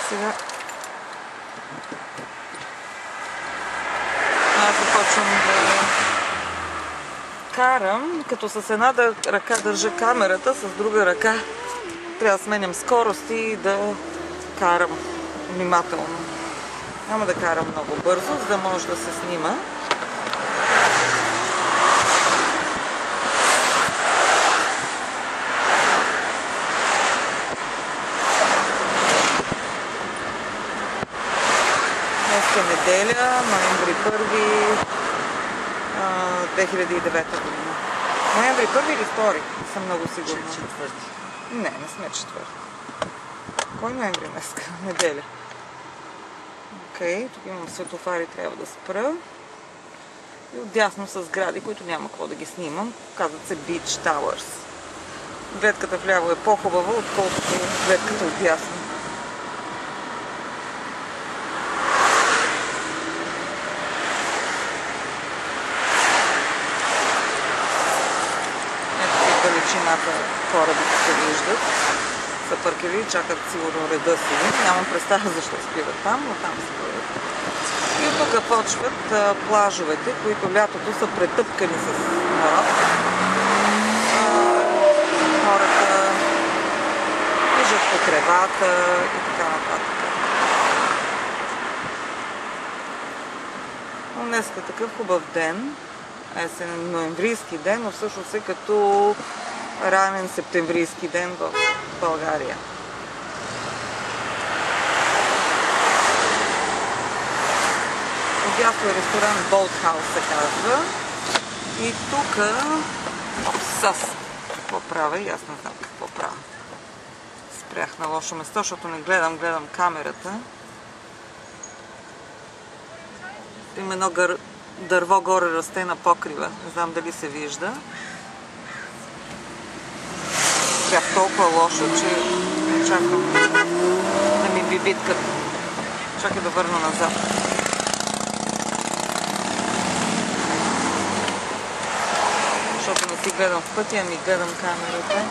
Сега аз започвам да карам, като с една ръка държа камерата, с друга ръка трябва да сменям скорост и да карам внимателно. Няма да карам много бързо, за да може да се снима. Днес е неделя, ноември 1, 2009 година. Ноември 1 или 2? Не съм много сигурна. Не сме 4. Кой ноември днес? Неделя. Окей, тук имам светофари, трябва да спра. И отдясно са сгради, които няма какво да ги снимам. Казват се Beach Towers. Гледката вляво е по-хубава, отколкото гледката отдясно. Далечината корабите се виждат. Са паркели, чакат сигурно реда си. Нямам представа защо спират там, но там спират. И от тук почват плажовете, които лятото са претъпкани с народ. Хората лежат по кревата и така нататък. Но днес е такъв хубав ден. Есен ноемврийски ден, но всъщност е като ранен септемврийски ден в България. Отдясно е ресторант Boathouse се казва. И тук какво правя? И аз не знам какво правя. Спрях на лошо место, защото не гледам камерата. Има едно дърво горе расте на покрива. Не знам дали се вижда. Бях толкова лошо, че чакам да ми бибиткат. Чакай да върна назад. Защото не си гледам в пътя, ами гледам камерата.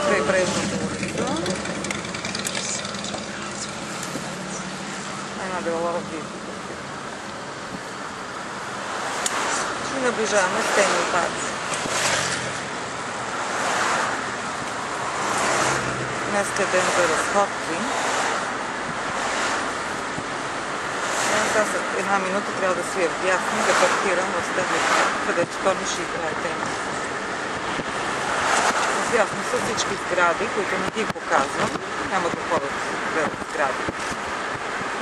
Крайбрежната улица. Една дела в Библи. И наближаваме Стенли парк. Днес е ден за разходки. Сега след една минута трябва да свия вдясно и да паркирам в Стенли парк, където Тони ще играе тенис. Ясно са всички сгради, които не ги показвам. Няма да ходят да гледат сгради.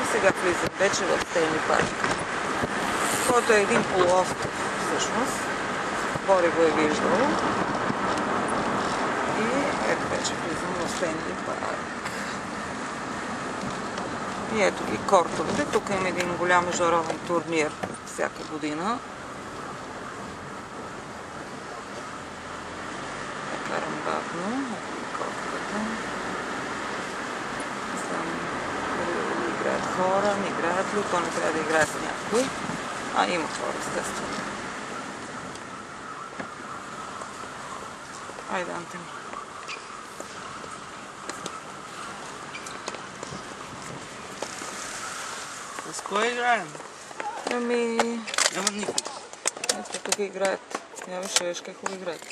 И сега влизам вече в Стенли парк, който е един полуостров всъщност. Бори го е виждало. И ето вече влизам в Стенли парк. И ето ги кортовете. Тук има един голям международен турнир всяка година. Карам бавно, кортовете. Не знам дали играят хора, не играят ли, то не трябва да играе с някой. Има хора, естествено. Айде, Антони. С кой играем? Ами... Няма никой. Ето тук играят. Я виж как хубаво играят.